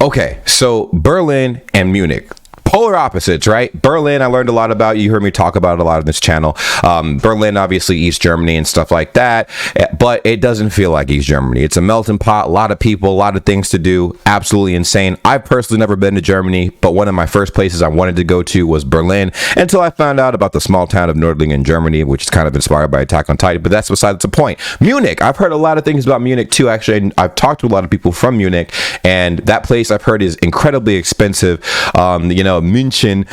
Okay, so Berlin and Munich. Polar opposites, right? Berlin, I learned a lot about. You heard me talk about it a lot on this channel. Berlin, obviously East Germany and stuff like that, but it doesn't feel like East Germany. It's a melting pot, a lot of people, a lot of things to do. Absolutely insane. I've personally never been to Germany, but one of my first places I wanted to go to was Berlin until I found out about the small town of Nördlingen, Germany, which is kind of inspired by Attack on Titan, but that's besides the point. Munich, I've heard a lot of things about Munich too, actually. I've talked to a lot of people from Munich, and that place I've heard is incredibly expensive. München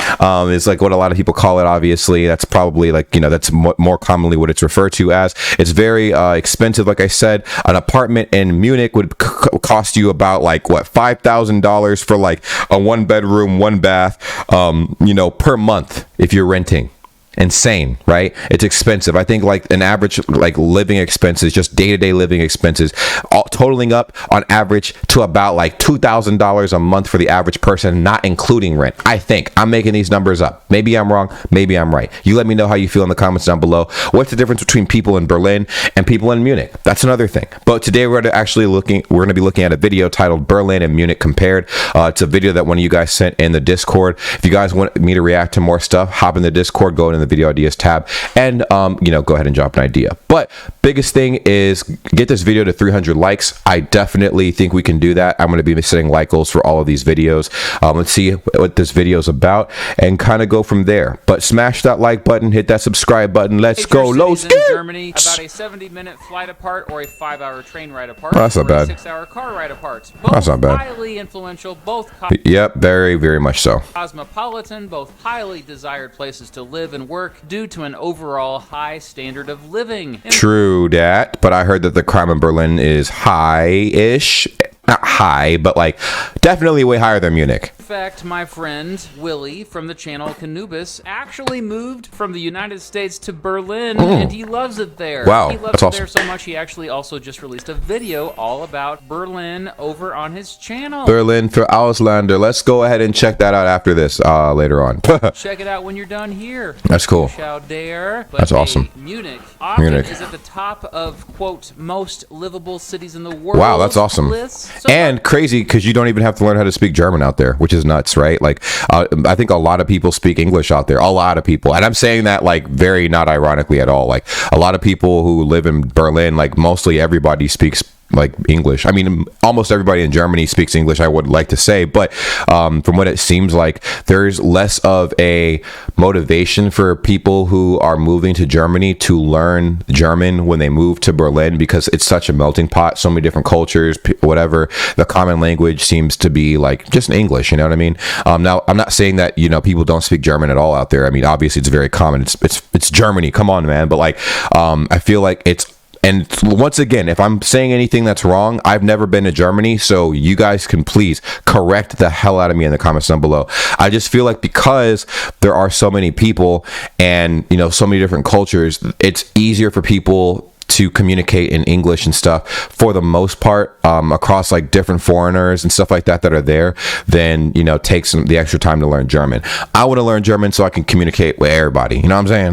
is like what a lot of people call it. Obviously, that's probably like, that's more commonly what it's referred to as. It's very expensive. Like I said, an apartment in Munich would cost you about like what, $5,000 for like a 1-bedroom, 1-bath, per month if you're renting. Insane, right? It's expensive. I think like an average like living expenses, just day-to-day living expenses, all totaling up on average to about like $2,000 a month for the average person, not including rent. I think I'm making these numbers up. Maybe I'm wrong. Maybe I'm right. You let me know how you feel in the comments down below. What's the difference between people in Berlin and people in Munich? That's another thing. But today we're going to be looking at a video titled Berlin and Munich Compared. It's a video that one of you guys sent in the Discord. If you guys want me to react to more stuff, hop in the Discord, go into the video ideas tab, and go ahead and drop an idea. But biggest thing is get this video to 300 likes. I definitely think we can do that. I'm going to be setting like goals for all of these videos. Let's see what this video is about and kind of go from there. But smash that like button, hit that subscribe button. Let's go. Los in Germany, about a 70-minute flight apart or a 5-hour train ride apart. That's not bad. A 6-hour car ride apart. Both that's not bad. Highly influential, both yep, very, very much so. Cosmopolitan, both highly desired places to live and work due to an overall high standard of living. True that, but I heard that the crime in Berlin is high-ish. Not high, but like definitely way higher than Munich. In fact, my friend Willie from the channel Canubis actually moved from the United States to Berlin, and he loves it there. Wow, he loves that's it awesome. there so much he actually also just released a video all about Berlin over on his channel. Berlin for Ausländer. Let's go ahead and check that out after this later on. Check it out when you're done here. That's cool. That's awesome. Munich often is at the top of, quote, most livable cities in the world. Wow, that's awesome. And crazy because you don't even have to learn how to speak German out there, which is nuts, right? Like, I think a lot of people speak English out there. A lot of people. And I'm saying that like very not ironically at all. Like a lot of people who live in Berlin, like mostly everybody speaks like English. I mean, almost everybody in Germany speaks English, I would like to say, but from what it seems like, there's less of a motivation for people who are moving to Germany to learn German when they move to Berlin, because it's such a melting pot, so many different cultures, whatever. The common language seems to be like just English, you know what I mean? Now, I'm not saying that, people don't speak German at all out there. I mean, obviously it's very common. It's Germany, come on, man. But like, I feel like and once again, if I'm saying anything that's wrong, I've never been to Germany, so you guys can please correct the hell out of me in the comments down below. I just feel like because there are so many people and, so many different cultures, it's easier for people to communicate in English and stuff for the most part, across like different foreigners and stuff like that are there, than take the extra time to learn German. I want to learn German so I can communicate with everybody, you know what I'm saying?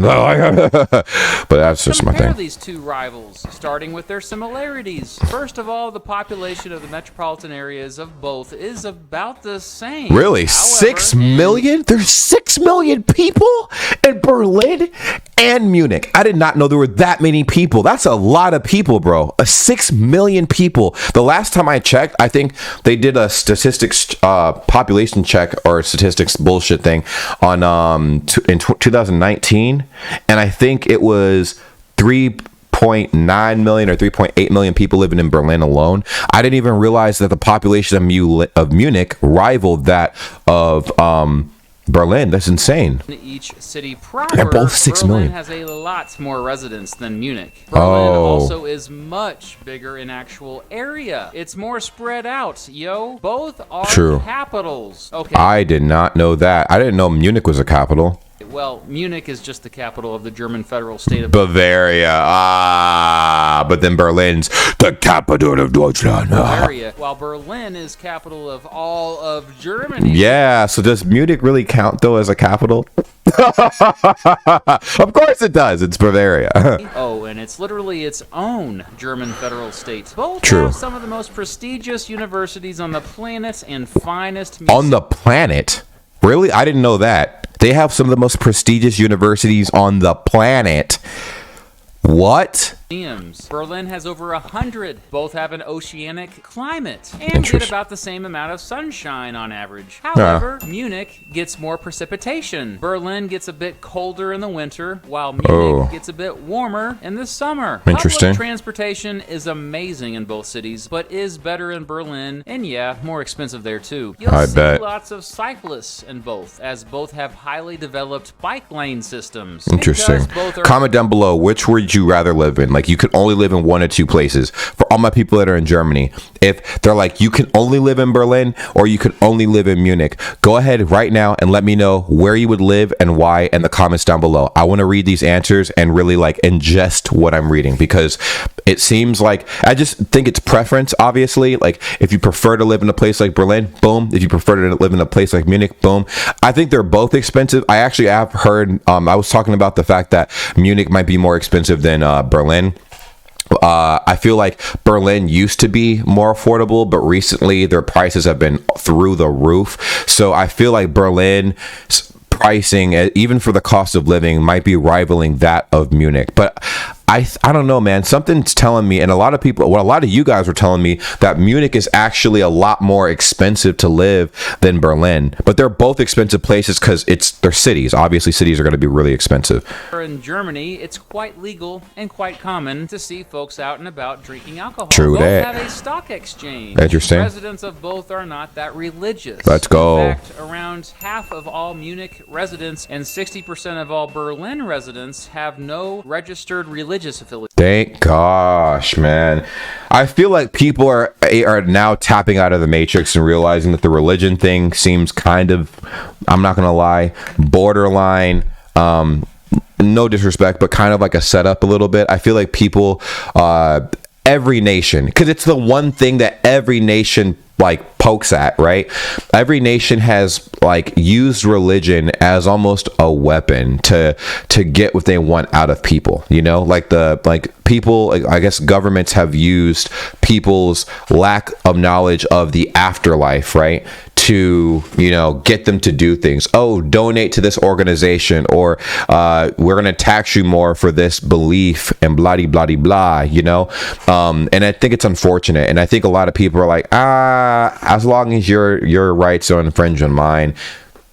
But that's just my thing. These two rivals, starting with their similarities. First of all, the population of the metropolitan areas of both is about the same. Really? 6 million? There's 6 million people in Berlin and Munich. I did not know there were that many people. That's a lot of people, bro. 6 million people. The last time I checked, I think they did a statistics population check or statistics bullshit thing on in 2019, and I think it was 3.9 million or 3.8 million people living in Berlin alone. I didn't even realize that the population of Munich rivaled that of Berlin. That's insane. Each city proper, they're both 6 million. Berlin has a lot more residents than Munich. Berlin also is much bigger in actual area. It's more spread out, yo. Both are capitals. Okay. I did not know that. I didn't know Munich was a capital. Well, Munich is just the capital of the German federal state of Bavaria. But then Berlin's the capital of Deutschland. Bavaria, while Berlin is capital of all of Germany. Yeah, so does Munich really count though as a capital? Of course it does. It's Bavaria. Oh, and it's literally its own German federal state. Both True. have some of the most prestigious universities on the planet and finest On the planet? Really? I didn't know that. They have some of the most prestigious universities on the planet. What? museums. Berlin has over 100. Both have an oceanic climate and get about the same amount of sunshine on average. However, Munich gets more precipitation. Berlin gets a bit colder in the winter, while Munich gets a bit warmer in the summer. Interesting. Public transportation is amazing in both cities, but is better in Berlin, and yeah, more expensive there too. You'll see lots of cyclists in both, as both have highly developed bike lane systems. Interesting. Comment down below, which would you rather live in? Like, you could only live in one or two places. For all my people that are in Germany, if they're like, you can only live in Berlin or you could only live in Munich, go ahead right now and let me know where you would live and why in the comments down below. I want to read these answers and really like ingest what I'm reading, because it seems like, I just think it's preference, obviously. Like, if you prefer to live in a place like Berlin, boom. If you prefer to live in a place like Munich, boom. I think they're both expensive. I actually have heard, I was talking about the fact that Munich might be more expensive than Berlin. I feel like Berlin used to be more affordable, but recently their prices have been through the roof. So I feel like Berlin's pricing, even for the cost of living, might be rivaling that of Munich. But I don't know, man. Something's telling me, and a lot of people, well, a lot of you guys were telling me that Munich is actually a lot more expensive to live than Berlin. But they're both expensive places because they're cities. Obviously, cities are going to be really expensive. In Germany, it's quite legal and quite common to see folks out and about drinking alcohol. True both that. have a stock exchange. Interesting. Residents of both are not that religious. Let's go. In fact, around half of all Munich residents and 60% of all Berlin residents have no registered religious affiliation. Thank gosh, man. I feel like people are now tapping out of the matrix and realizing that the religion thing seems kind of, I'm not gonna lie, borderline, no disrespect, but kind of like a setup a little bit. I feel like people, every nation, because it's the one thing that every nation like pokes at, right? Every nation has like used religion as almost a weapon to get what they want out of people, you know? Like people, I guess governments have used people's lack of knowledge of the afterlife, right, to, you know, get them to do things. Oh, donate to this organization, or we're going to tax you more for this belief, and blah blah blah blah, you know? And I think it's unfortunate, and I think a lot of people are like, as long as your rights don't infringe on mine,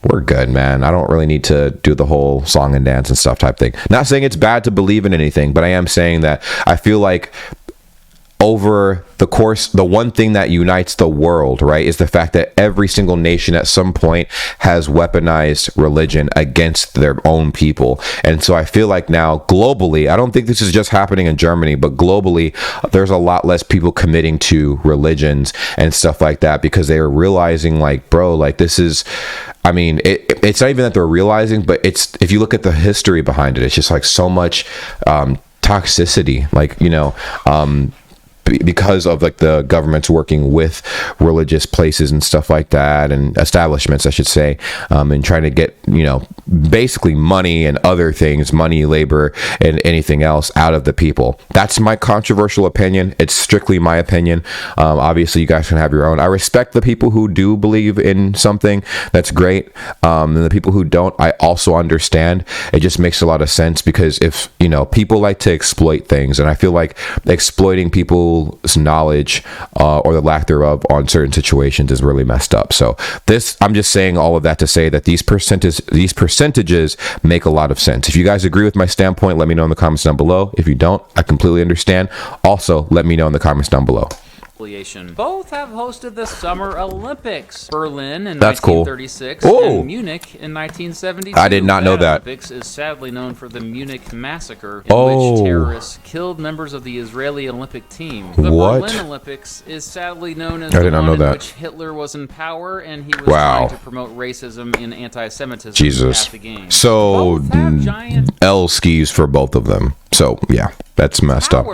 we're good, man. I don't really need to do the whole song and dance and stuff type thing. Not saying it's bad to believe in anything, but I am saying that I feel like over the course, the one thing that unites the world, right, is the fact that every single nation at some point has weaponized religion against their own people. And so I feel like now globally, I don't think this is just happening in Germany, but globally, there's a lot less people committing to religions and stuff like that, because they are realizing like, bro, like this is, I mean, it's not even that they're realizing, but it's, if you look at the history behind it, it's just like so much toxicity, like, you know, because of like the government's working with religious places and stuff like that, and establishments, I should say, and trying to get, you know, basically money and other things, money, labor, and anything else out of the people. That's my controversial opinion. It's strictly my opinion. Obviously, you guys can have your own. I respect the people who do believe in something. That's great. And the people who don't, I also understand. It just makes a lot of sense, because if, you know, people like to exploit things, and I feel like exploiting people's knowledge or the lack thereof on certain situations is really messed up. So I'm just saying all of that to say that these percentages make a lot of sense. If you guys agree with my standpoint, let me know in the comments down below. If you don't, I completely understand. Also, let me know in the comments down below. Both have hosted the Summer Olympics. Berlin in That's 1936 and Munich in 1972. I did not know that. Olympics is sadly known for the Munich massacre, in which terrorists killed members of the Israeli Olympic team. The Berlin Olympics is sadly known as the one in which Hitler was in power, and he was trying to promote racism and anti-Semitism at the games. So L skis for both of them. So yeah, that's messed up.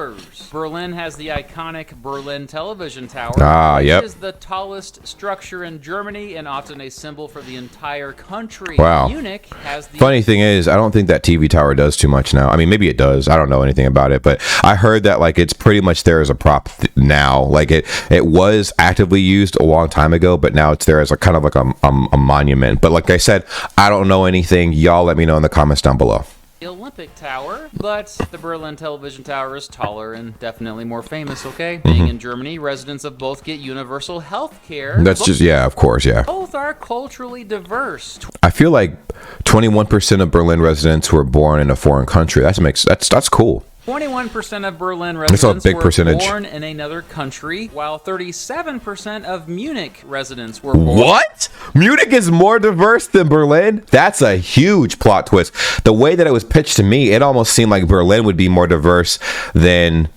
Berlin has the iconic Berlin Television Tower, which yep. is the tallest structure in Germany and often a symbol for the entire country. Wow. Munich has the... Funny thing is, I don't think that TV tower does too much now. I mean, maybe it does. I don't know anything about it, but I heard that like it's pretty much there as a prop now. Like it was actively used a long time ago, but now it's there as a kind of like a monument. But like I said, I don't know anything. Y'all let me know in the comments down below. The Olympic Tower, but the Berlin Television Tower is taller and definitely more famous, okay? Being in Germany, residents of both get universal health care. That's just, yeah, of course, yeah. Both are culturally diverse. I feel like 21% of Berlin residents were born in a foreign country. That's cool. 21% of Berlin That's residents a big were percentage. born in another country, while 37% of Munich residents were born. What? Munich is more diverse than Berlin? That's a huge plot twist. The way that it was pitched to me, it almost seemed like Berlin would be more diverse than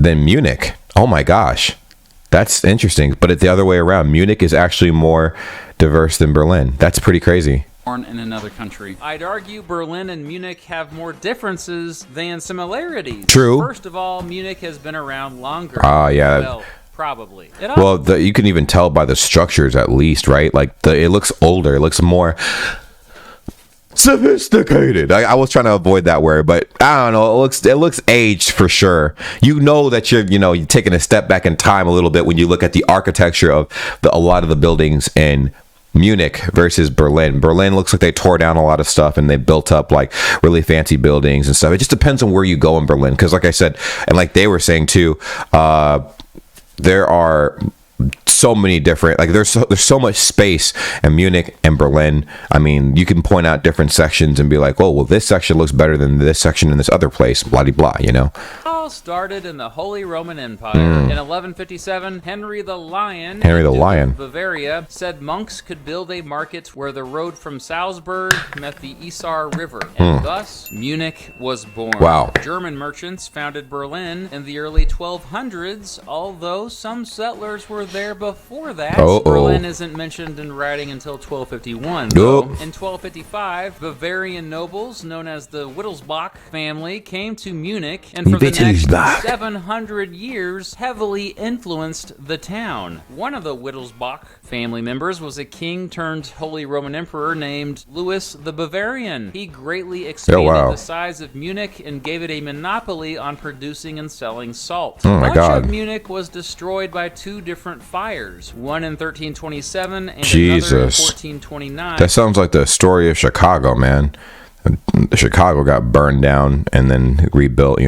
Munich. Oh my gosh. That's interesting. But it's the other way around. Munich is actually more diverse than Berlin. That's pretty crazy. Born in another country. I'd argue Berlin and Munich have more differences than similarities. True. First of all, Munich has been around longer. Yeah. Well, probably. Well, you can even tell by the structures at least, right? Like it looks older. It looks more sophisticated. I was trying to avoid that word, but I don't know. It looks aged for sure. You know that you're taking a step back in time a little bit when you look at the architecture of a lot of the buildings in Munich versus Berlin. Berlin looks like they tore down a lot of stuff and they built up like really fancy buildings and stuff. It just depends on where you go in Berlin, because like I said, and like they were saying too, there are so many different, like there's so much space in Munich and Berlin. I mean, you can point out different sections and be like, oh, well, this section looks better than this section in this other place, blah blah, All started in the Holy Roman Empire. In 1157, Henry the Lion, Lion, Bavaria, said monks could build a market where the road from Salzburg met the Isar River, and thus Munich was born. Wow. German merchants founded Berlin in the early 1200s, although some settlers were there before that. Berlin isn't mentioned in writing until 1251. Though. In 1255, Bavarian nobles known as the Wittelsbach family came to Munich, and for the next 700 years heavily influenced the town. One of the Wittelsbach family members was a king turned Holy Roman Emperor named Louis the Bavarian. He greatly expanded the size of Munich and gave it a monopoly on producing and selling salt. Much of Munich was destroyed by two different fires, one in 1327 and another in 1429. That sounds like the story of Chicago, man. Chicago got burned down and then rebuilt,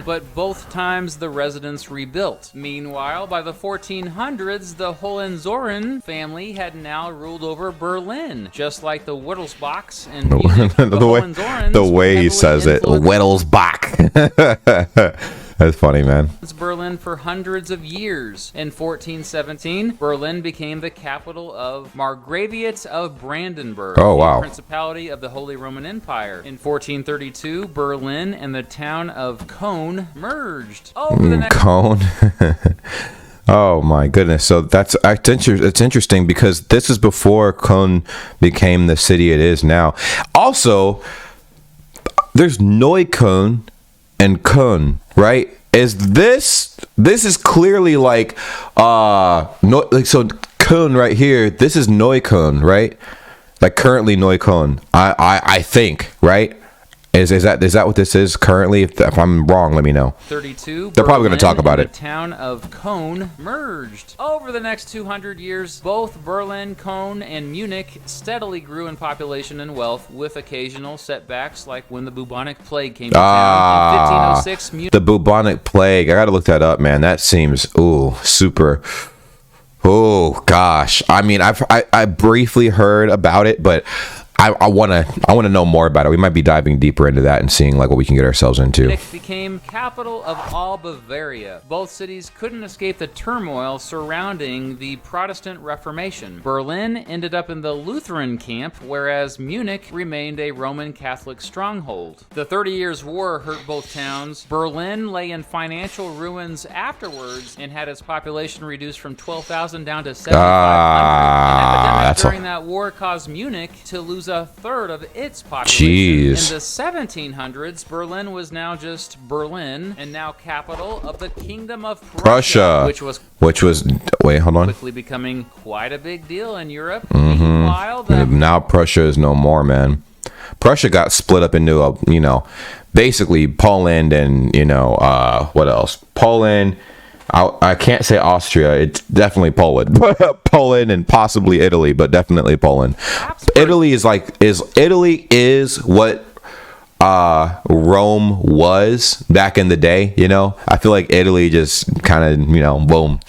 But both times the residents rebuilt. Meanwhile, by the 1400s, the Hohenzollern family had now ruled over Berlin, just like the Wittelsbachs and Munich. The way he says it, Wittelsbach. That's funny, man. It's Berlin for hundreds of years. In 1417, Berlin became the capital of Margraviate of Brandenburg, the Principality of the Holy Roman Empire. In 1432, Berlin and the town of Cologne merged. Cologne? Oh my goodness. So it's interesting because this is before Cologne became the city it is now. Also, there's Neukölln and Köln, right? This is clearly like so Köln right here, this is Neukölln, right? Like currently Neukölln. I think, right? Is that what this is currently? If I'm wrong, let me know. 32. They're probably going to talk about it. The town of Cologne merged. Over the next 200 years, both Berlin, Cologne, and Munich steadily grew in population and wealth, with occasional setbacks, like when the bubonic plague came to town in 1506. The bubonic plague. I got to look that up, man. That seems super. Oh gosh. I mean, I briefly heard about it, but I want to know more about it. We might be diving deeper into that and seeing like what we can get ourselves into. Munich became capital of all Bavaria. Both cities couldn't escape the turmoil surrounding the Protestant Reformation. Berlin ended up in the Lutheran camp, whereas Munich remained a Roman Catholic stronghold. The 30 Years' War hurt both towns. Berlin lay in financial ruins afterwards and had its population reduced from 12,000 down to 7,500. An epidemic during that war caused Munich to lose lose a third of its population. Jeez. In the 1700s, Berlin was now just Berlin, and now capital of the Kingdom of Prussia, which was wait, hold on, quickly becoming quite a big deal in Europe. Meanwhile, now Prussia is no more, man. Prussia got split up into basically Poland and what else? Poland. I can't say Austria. It's definitely Poland. Poland and possibly Italy, but definitely Poland. Italy is what Rome was back in the day. I feel like Italy just kind of boom.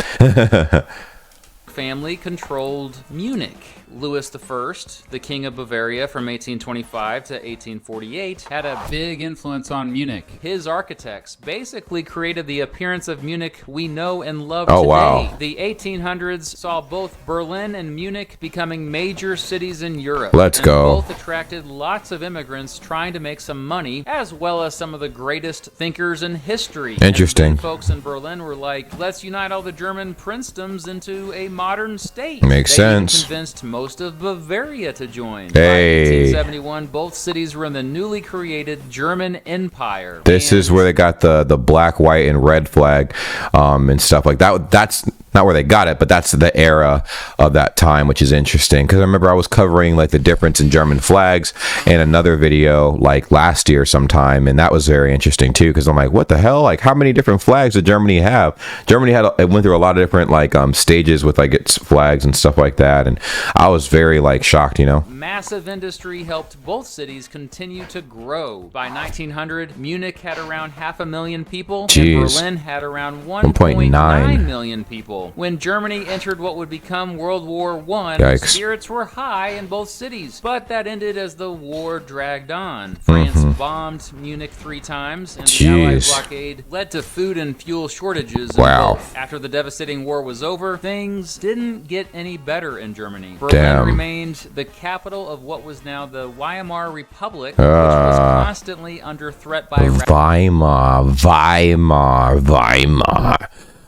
Family controlled Munich. Louis I, the King of Bavaria from 1825 to 1848, had a big influence on Munich. His architects basically created the appearance of Munich we know and love today. Wow. The 1800s saw both Berlin and Munich becoming major cities in Europe. Let's go. Both attracted lots of immigrants trying to make some money, as well as some of the greatest thinkers in history. Interesting. And folks in Berlin were like, let's unite all the German princedoms into a modern state. Makes sense. Convinced most of Bavaria to join. Hey. By 1871, both cities were in the newly created German Empire. This is where they got the black, white, and red flag and stuff like that. That's not where they got it, but that's the era of that time, which is interesting. Because I remember I was covering like the difference in German flags in another video like last year sometime, and that was very interesting too. Because I'm like, what the hell? Like, how many different flags did Germany have? Germany it went through a lot of different like stages with like its flags and stuff like that, and I was very like shocked. Massive industry helped both cities continue to grow. By 1900, Munich had around 500,000 people, and Berlin had around 1.9 million people. When Germany entered what would become World War I, spirits were high in both cities, but that ended as the war dragged on. France bombed Munich 3 times, and the Allied blockade led to food and fuel shortages in both. After the devastating war was over, things didn't get any better in Germany. Berlin remained the capital of what was now the Weimar Republic, which was constantly under threat by Weimar.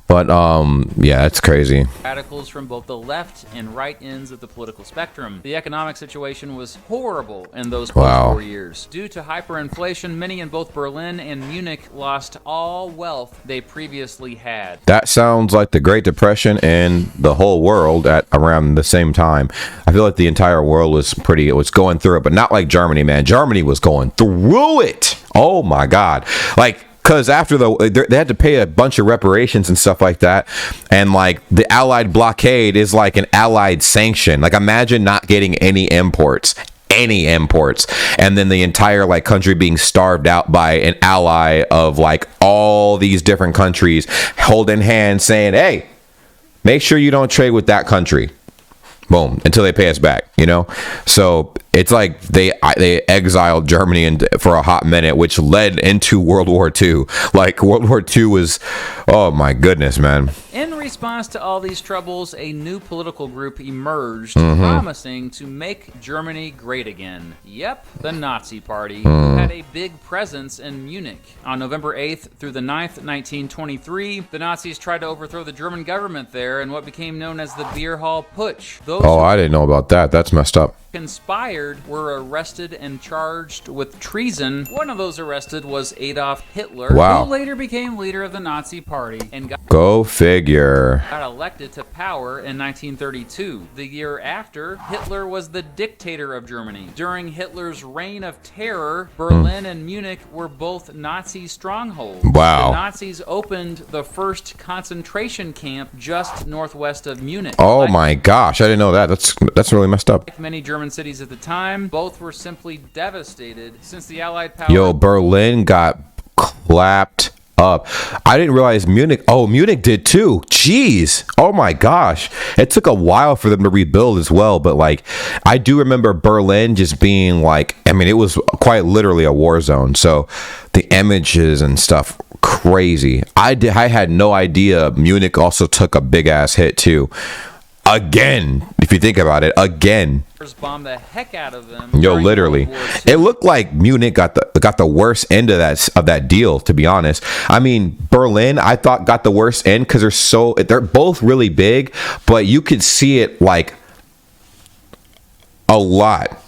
But yeah, that's crazy. Radicals from both the left and right ends of the political spectrum. The economic situation was horrible in those post-war years. Due to hyperinflation, many in both Berlin and Munich lost all wealth they previously had. That sounds like the Great Depression in the whole world at around the same time. I feel like the entire world was going through it, but not like Germany, man. Germany was going through it. Oh my God. Like, because after they had to pay a bunch of reparations and stuff like that, and like the Allied blockade is like an Allied sanction. Like, imagine not getting any imports, and then the entire like country being starved out by an ally of like all these different countries holding hands, saying, "Hey, make sure you don't trade with that country." Boom, until they pay us back, So it's like they exiled Germany for a hot minute, which led into World War II. Like, World War II was, oh my goodness, man. In response to all these troubles, a new political group emerged, promising to make Germany great again. Yep, the Nazi Party, who had a big presence in Munich. On November 8th through the 9th, 1923, the Nazis tried to overthrow the German government there in what became known as the Beer Hall Putsch. I didn't know about that. That's messed up. Conspired were arrested and charged with treason. One of those arrested was Adolf Hitler, who later became leader of the Nazi Party and got elected to power in 1932. The year after, Hitler was the dictator of Germany. During Hitler's reign of terror, Berlin and Munich were both Nazi strongholds. The Nazis opened the first concentration camp just northwest of Munich. Oh my gosh, I didn't know that. That's really messed up. Like many German cities at the time, both were simply devastated since the Allied power. Yo, Berlin got clapped up. I didn't realize Munich. Oh, Munich did too. Jeez. Oh my gosh. It took a while for them to rebuild as well. But like, I do remember Berlin just being like, I mean, it was quite literally a war zone. So the images and stuff, crazy. I had no idea Munich also took a big ass hit too. Again, if you think about it, bombed the heck out of them. Yo, literally, it looked like Munich got the worst end of that deal. To be honest, I mean, Berlin, I thought got the worst end because they're both really big, but you could see it like a lot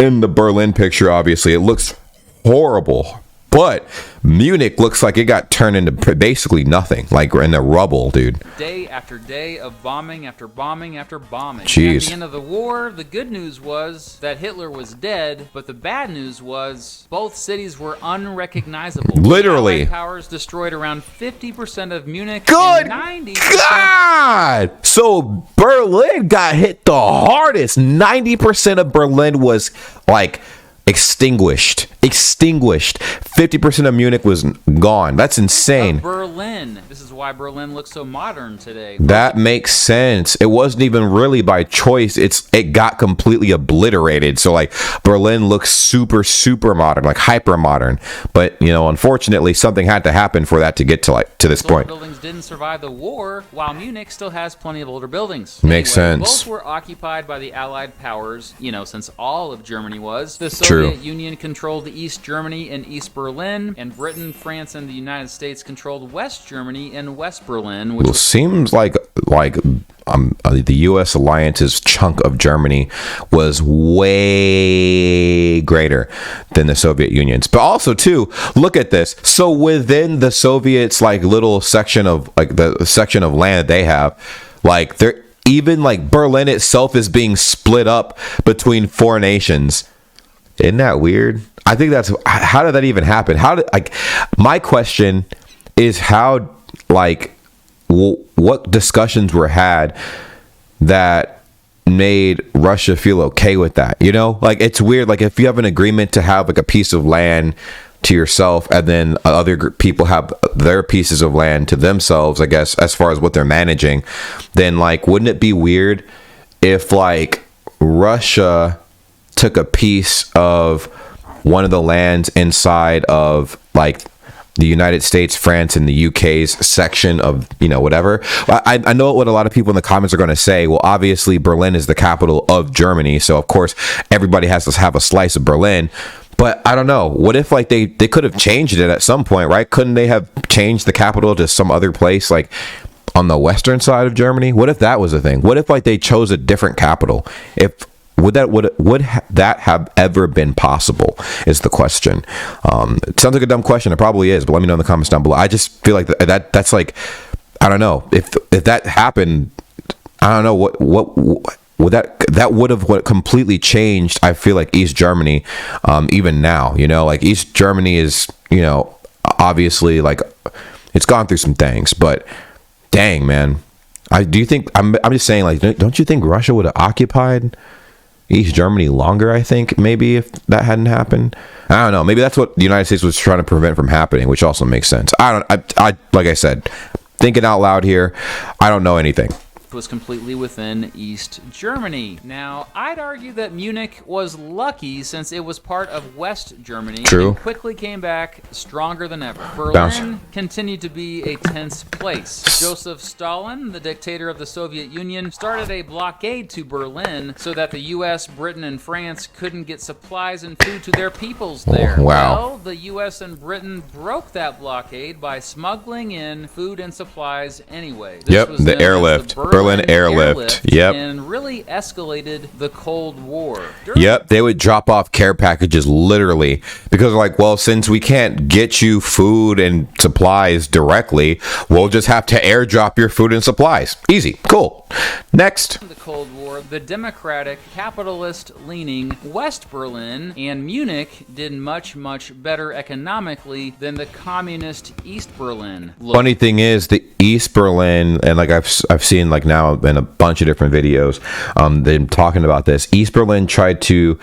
in the Berlin picture, obviously, it looks horrible. But Munich looks like it got turned into basically nothing, like in the rubble, dude. Day after day of bombing after bombing after bombing. Jeez. At the end of the war, the good news was that Hitler was dead, but the bad news was both cities were unrecognizable. Literally. The Allied powers destroyed around 50% of Munich. Good and 90%. God! So Berlin got hit the hardest. 90% of Berlin was like extinguished. 50% of Munich was gone. That's insane. Berlin. This is why Berlin looks so modern today. That makes sense. It wasn't even really by choice. It got completely obliterated. So like Berlin looks super modern, like hyper modern. But unfortunately, something had to happen for that to get to this point. Buildings didn't survive the war, while Munich still has plenty of older buildings. Makes sense. Both were occupied by the Allied powers. Since all of Germany was. The Soviet Union controlled East Germany and East Berlin, and Britain, France, and the United States controlled West Germany and West Berlin. Which seems like the U.S. alliance's chunk of Germany was way greater than the Soviet Union's. But also, too, look at this. So within the Soviets, like little section of the section of land that they have, like they're even like Berlin itself is being split up between 4 nations. Isn't that weird? I think how did that even happen? My question is what discussions were had that made Russia feel okay with that? It's weird. Like if you have an agreement to have like a piece of land to yourself and then other people have their pieces of land to themselves, I guess, as far as what they're managing, then wouldn't it be weird if Russia took a piece of one of the lands inside of the United States, France, and the UK's section of whatever? I know what a lot of people in the comments are going to say. Well, obviously Berlin is the capital of Germany, so of course everybody has to have a slice of Berlin. But I don't know. What if they could have changed it at some point, right? Couldn't they have changed the capital to some other place on the western side of Germany? What if that was a thing? What if they chose a different capital? Would that have ever been possible is the question. It sounds like a dumb question. It probably is, but let me know in the comments down below. I just feel like that's I don't know. If that happened, I don't know what would that would have completely changed. I feel like East Germany, even now, East Germany is, obviously it's gone through some things, but dang, man. I'm just saying, don't you think Russia would have occupied East Germany longer? I think maybe if that hadn't happened, I don't know. Maybe that's what the United States was trying to prevent from happening, which also makes sense. I like I said, thinking out loud here, I don't know anything. Was completely within East Germany. Now, I'd argue that Munich was lucky since it was part of West Germany. True. And quickly came back stronger than ever. Berlin continued to be a tense place. Joseph Stalin, the dictator of the Soviet Union, started a blockade to Berlin so that the U.S., Britain, and France couldn't get supplies and food to their peoples there. Wow. Well, the U.S. and Britain broke that blockade by smuggling in food and supplies anyway. This was the airlift. Berlin airlift. Yep. And really escalated the Cold War. They would drop off care packages literally because since we can't get you food and supplies directly, we'll just have to airdrop your food and supplies. Easy. Cool. Next. The Cold War, the democratic, capitalist-leaning West Berlin and Munich did much better economically than the communist East Berlin. Funny thing is, the East Berlin, and I've seen now in a bunch of different videos, them talking about this. East Berlin tried to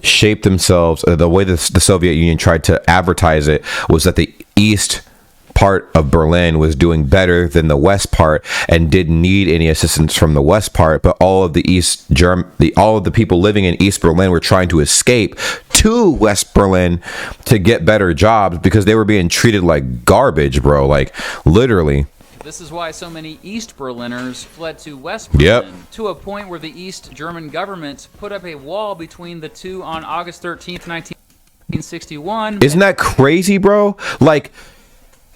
shape themselves. The way the Soviet Union tried to advertise it was that the East part of Berlin was doing better than the West part and didn't need any assistance from the West part, but all of the people living in East Berlin were trying to escape to West Berlin to get better jobs because they were being treated like garbage, bro. Literally. This is why so many East Berliners fled to West Berlin, to a point where the East German government put up a wall between the two on August 13th, 1961. Isn't that crazy, bro?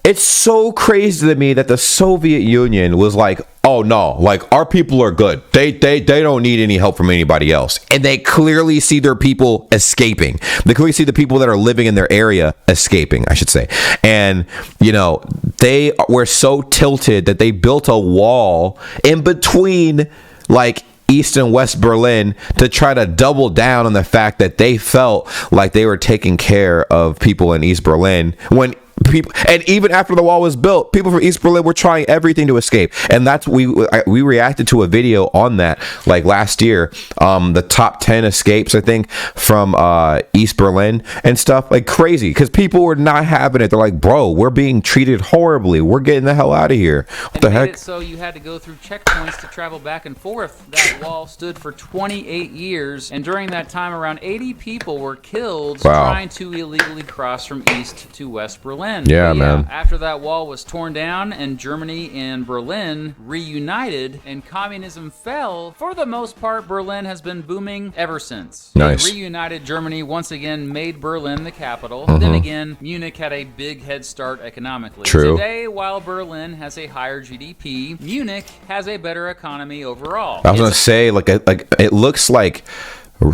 it's so crazy to me that the Soviet Union was like, oh no, like our people are good. They don't need any help from anybody else. And they clearly see their people escaping. They clearly see the people that are living in their area escaping, I should say. And, you know, they were so tilted that they built a wall in between like East and West Berlin to try to double down on the fact that they felt like they were taking care of people in East Berlin when people, and even after the wall was built, people from East Berlin were trying everything to escape. And that's we reacted to a video on that like last year, the top 10 escapes I think from East Berlin and stuff, like crazy, because people were not having it. They're like, bro, we're being treated horribly, we're getting the hell out of here. What the heck? So you had to go through checkpoints to travel back and forth. That wall stood for 28 years, and during that time around 80 people were killed trying to illegally cross from East to West Berlin. Yeah, man. After that wall was torn down and Germany and Berlin reunited and communism fell, for the most part, Berlin has been booming ever since. Nice. A reunited Germany once again made Berlin the capital. Then again, Munich had a big head start economically. True. Today, while Berlin has a higher GDP, Munich has a better economy overall. I was going to say, like it looks like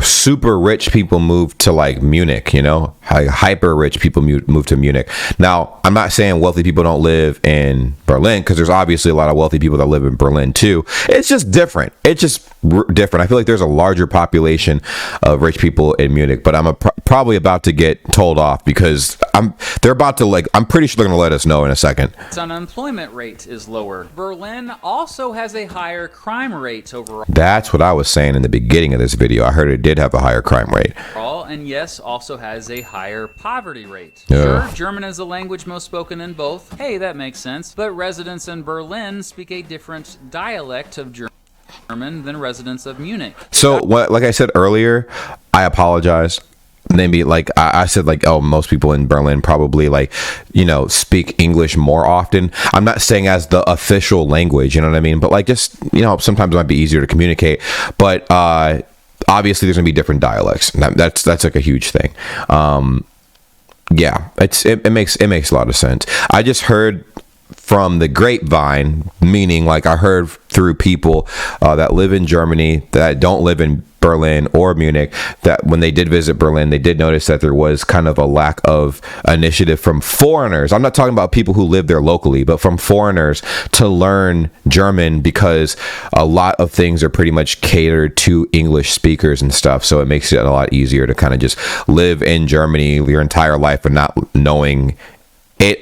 super rich people move to like Munich, you know, hyper rich people move to Munich. Now, I'm not saying wealthy people don't live in Berlin, because there's obviously a lot of wealthy people that live in Berlin too. It's just different. It's just different. I feel like there's a larger population of rich people in Munich, but I'm probably about to get told off because they're about to, like, I'm pretty sure they're going to let us know in a second. Its unemployment rate is lower. Berlin also has a higher crime rate overall. That's what I was saying in the beginning of this video. I heard it did have a higher crime rate. And yes, also has a higher poverty rate. Yeah. Sure, German is the language most spoken in both. Hey, that makes sense. But residents in Berlin speak a different dialect of German than residents of Munich. So, like I said earlier, I apologize. Maybe like I said, like, oh, most people in Berlin probably, like, you know, speak English more often. I'm not saying as the official language, you know what I mean? But like, just, you know, sometimes it might be easier to communicate. But obviously there's gonna be different dialects. That's like a huge thing. Yeah, it makes a lot of sense. I just heard from the grapevine, meaning like I heard through people that live in Germany that don't live in Berlin or Munich, that when they did visit Berlin, they did notice that there was kind of a lack of initiative from foreigners. I'm not talking about people who live there locally, but from foreigners to learn German, because a lot of things are pretty much catered to English speakers and stuff. So it makes it a lot easier to kind of just live in Germany your entire life and not knowing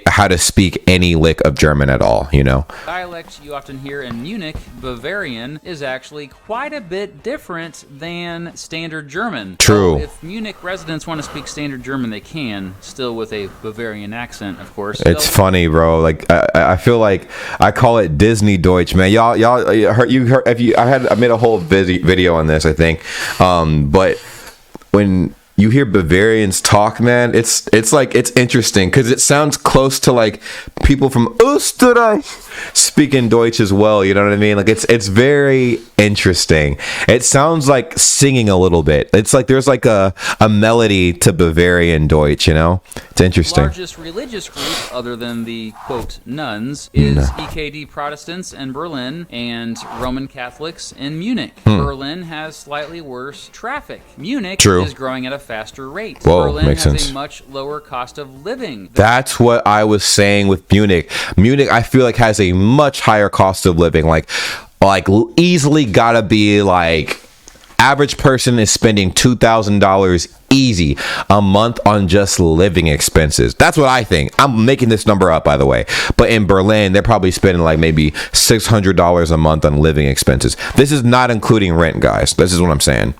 how to speak any lick of German at all, you know? Dialect you often hear in Munich, Bavarian, is actually quite a bit different than standard German. True. So if Munich residents want to speak standard German, they can, still with a Bavarian accent, of course. It's funny, bro. Like I feel like I call it Disney Deutsch, man. Y'all heard, I made a whole video on this, I think. But when you hear Bavarians talk, man, it's like, it's interesting because it sounds close to like people from Österreich speaking Deutsch as well, you know what I mean? Like it's very interesting. It sounds like singing a little bit. It's like there's like a melody to Bavarian Deutsch, you know? It's interesting. The largest religious group, other than the, quote, nuns, is EKD Protestants in Berlin and Roman Catholics in Munich. Berlin has slightly worse traffic. Munich is growing at a faster rate. Whoa, Berlin makes has sense. a much lower cost of living. That's what I was saying with Munich. Munich, I feel like, has a much higher cost of living. Like easily gotta be like, average person is spending $2,000 easy a month on just living expenses. That's what I think. I'm making this number up, by the way. But in Berlin, they're probably spending like maybe $600 a month on living expenses. This is not including rent, guys. This is what I'm saying.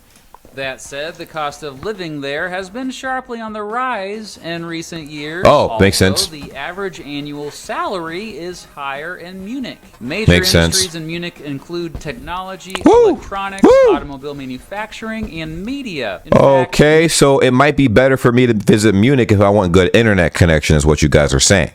That said, the cost of living there has been sharply on the rise in recent years. Oh, makes sense. The average annual salary is higher in Munich. Major Makes industries sense. in Munich include technology, Woo! electronics, Woo! automobile manufacturing, and media. In fact, Okay, so it might be better for me to visit Munich if I want good internet connection, is what you guys are saying.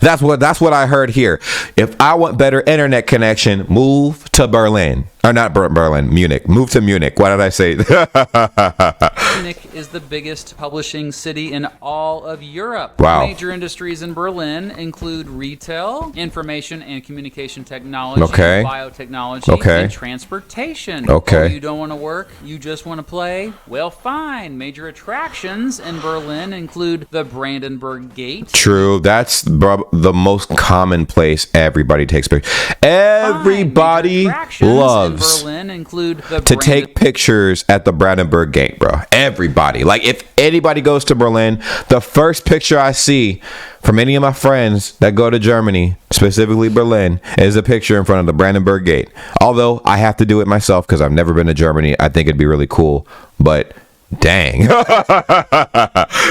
That's what I heard here. If I want better internet connection, move to Berlin. Or not Berlin, Munich. Move to Munich. Why did I say that? Munich is the biggest publishing city in all of Europe. Wow. Major industries in Berlin include retail, information and communication technology, Okay. biotechnology, Okay. and transportation. Okay. Oh, you don't want to work? You just want to play? Well, fine. Major attractions in Berlin include the Brandenburg Gate. True. That's the most common place everybody takes pictures. Everybody Major attractions loves in Berlin include the to take pictures at the Brandenburg Gate, bro. Everybody. Like, if anybody goes to Berlin, the first picture I see from any of my friends that go to Germany, specifically Berlin, is a picture in front of the Brandenburg Gate. Although I have to do it myself because I've never been to Germany. I think it'd be really cool, but dang.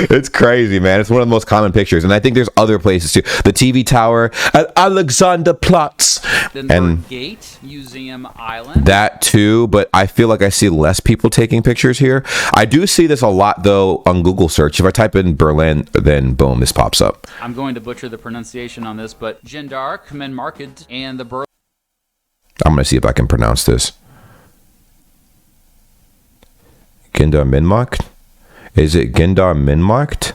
It's crazy, man. It's one of the most common pictures, and I think there's other places too. The TV tower at Alexanderplatz and Gate, Museum Island. that too, but I feel like I see less people taking pictures here. I do see this a lot though on Google search. If I type in Berlin, then boom, this pops up. I'm going to butcher the pronunciation on this, but Gendarmenmarkt and the Berlin I'm gonna see if I can pronounce this. Gendarmenmarkt? Is it Gendarmenmarkt?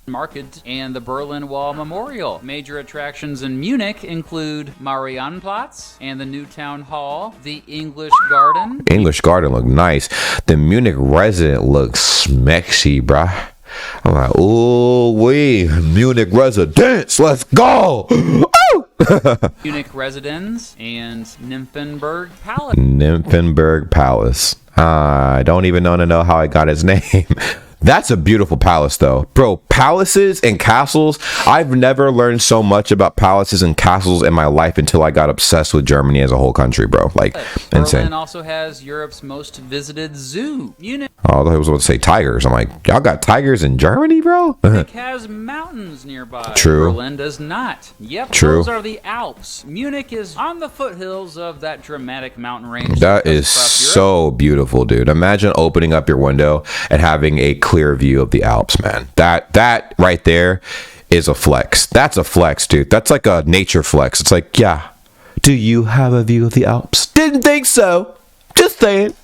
Market and the Berlin Wall Memorial. Major attractions in Munich include Mariannplatz and the new town hall, the English Garden. English Garden look nice. The Munich resident looks smexy, bruh. I'm like, oh, Munich residence, let's go. Munich Residence and Nymphenburg Palace. Nymphenburg Palace. I don't even know how I got his name. That's a beautiful palace, though. Bro, palaces and castles. I've never learned so much about palaces and castles in my life until I got obsessed with Germany as a whole country, bro. Like, insane. Berlin also has Europe's most visited zoo. Munich Oh, I was about to say tigers. I'm like, y'all got tigers in Germany, bro? has mountains nearby. True. Berlin does not. Yep, True. those are the Alps. Munich is on the foothills of that dramatic mountain range. That is across Europe. so beautiful, dude. Imagine opening up your window and having a clear view of the Alps, man. That right there is a flex. That's a flex, dude. That's like a nature flex. It's like, yeah. Do you have a view of the Alps? Didn't think so. Just saying.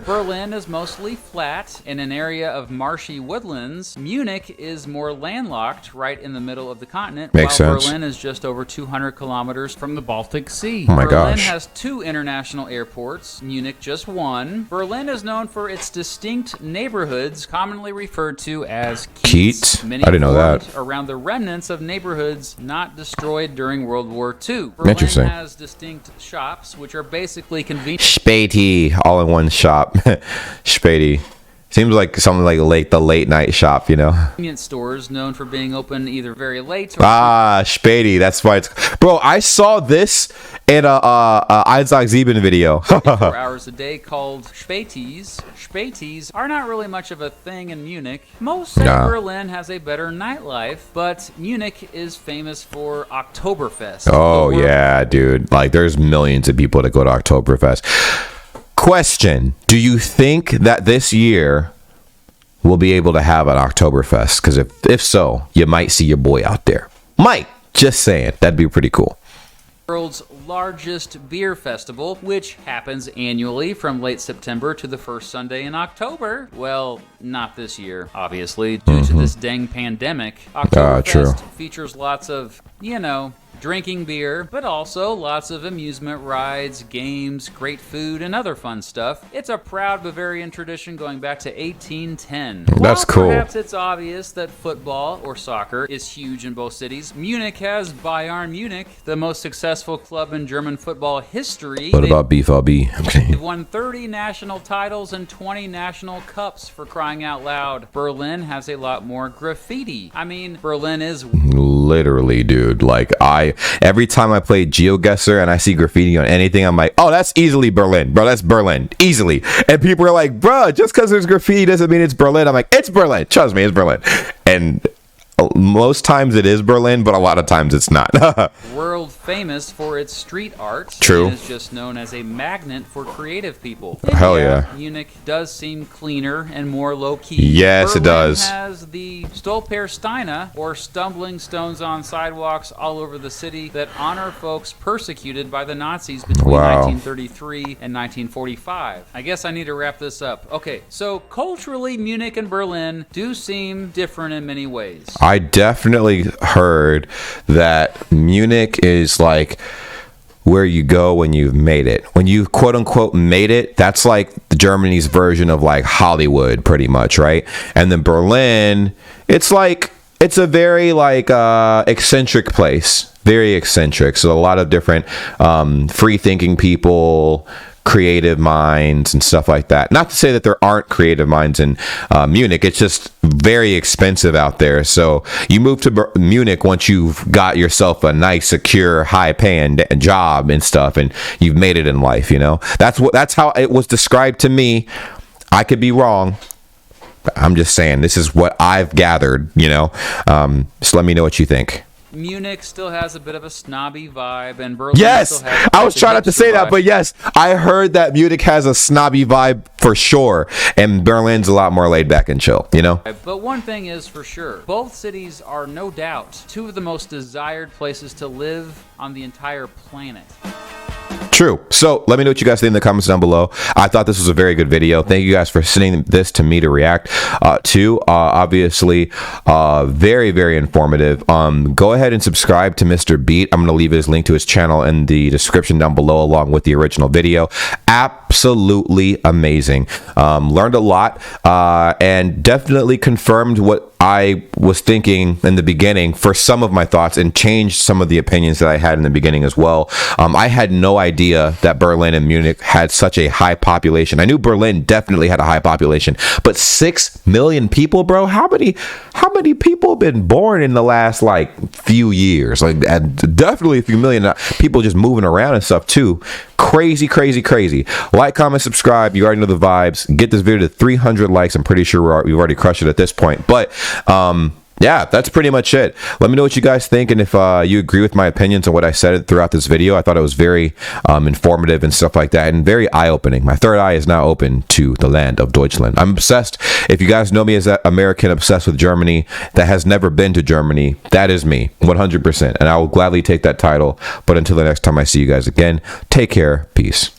Berlin is mostly flat in an area of marshy woodlands. Munich is more landlocked, right in the middle of the continent. Makes while sense. Berlin is just over 200 kilometers from the Baltic Sea. Oh my Berlin gosh. has 2 international airports, Munich just 1. Berlin is known for its distinct neighborhoods, commonly referred to as Keats? Many I didn't know that. formed around the remnants of neighborhoods not destroyed during World War II. Berlin Interesting. has distinct shops, which are basically convenient. Späti, all in one shop. Späti. Seems like something like the late night shop, you know? Convenience stores known for being open either very late or Späti. That's why it's... Bro, I saw this in a Isaac Zeben video. 4 hours a day called Spätis. Spätis are not really much of a thing in Munich. Most say Nah. Berlin has a better nightlife, but Munich is famous for Oktoberfest. Oh, The word- yeah, dude. Like, there's millions of people that go to Oktoberfest. Question. Do you think that this year we'll be able to have an Oktoberfest? Because if so, you might see your boy out there. Might. Just saying. That'd be pretty cool. World's largest beer festival, which happens annually from late September to the first Sunday in October. Well, not this year, obviously, due to this dang pandemic. Oktoberfest true. features lots of, drinking beer, but also lots of amusement rides, games, great food, and other fun stuff. It's a proud Bavarian tradition going back to 1810. That's While cool. Perhaps it's obvious that football or soccer is huge in both cities. Munich has Bayern Munich, the most successful club in German football history. What about BFLB? Okay. They've won 30 national titles and 20 national cups, for crying out loud. Berlin has a lot more graffiti. I mean, Berlin is Literally, dude. Like, every time I play GeoGuessr and I see graffiti on anything, I'm like, oh, that's easily Berlin, bro. That's Berlin, easily. And people are like, bro, just because there's graffiti doesn't mean it's Berlin. I'm like, it's Berlin. Trust me, it's Berlin. And most times it is Berlin, but a lot of times it's not. World famous for its street art. True. It is just known as a magnet for creative people. Hell yeah. Munich does seem cleaner and more low-key. Yes, Berlin it does. Has the Stolpersteine, or stumbling stones on sidewalks all over the city that honor folks persecuted by the Nazis between 1933 and 1945. I guess I need to wrap this up. Okay, so culturally, Munich and Berlin do seem different in many ways. I definitely heard that Munich is like where you go when you've made it. When you quote unquote made it, that's like Germany's version of like Hollywood, pretty much, right? And then Berlin, it's like, it's a very like eccentric place, very eccentric. So a lot of different free thinking people, creative minds and stuff like that. Not to say that there aren't creative minds in Munich. It's just very expensive out there. So you move to Munich once you've got yourself a nice, secure, high-paying job and stuff, and you've made it in life. You know, that's how it was described to me. I could be wrong. I'm just saying this is what I've gathered. You know, just let me know what you think. Munich still has a bit of a snobby vibe, and Berlin yes, still has I was trying not to say that, but yes, I heard that Munich has a snobby vibe for sure, and Berlin's a lot more laid back and chill, you know? But one thing is for sure, both cities are no doubt two of the most desired places to live on the entire planet. True. So let me know what you guys think in the comments down below. I thought this was a very good video. Thank you guys for sending this to me to react to. Obviously, very, very informative. Go ahead and subscribe to Mr. Beat. I'm going to leave his link to his channel in the description down below, along with the original video. Absolutely amazing. Learned a lot and definitely confirmed what I was thinking in the beginning for some of my thoughts, and changed some of the opinions that I had in the beginning as well. I had no idea that Berlin and Munich had such a high population. I knew Berlin definitely had a high population, but 6 million people, bro. How many people have been born in the last like few years? Like definitely a few million people just moving around and stuff too. Crazy, crazy, crazy. Like, comment, subscribe. You already know the vibes. Get this video to 300 likes. I'm pretty sure we've already crushed it at this point. But yeah, that's pretty much it. Let me know what you guys think, and if you agree with my opinions on what I said throughout this video. I thought it was very informative and stuff like that, and very eye-opening. My third eye is now open to the land of Deutschland. I'm obsessed. If you guys know me as that American obsessed with Germany that has never been to Germany, that is me, 100%. And I will gladly take that title. But until the next time I see you guys again, take care. Peace.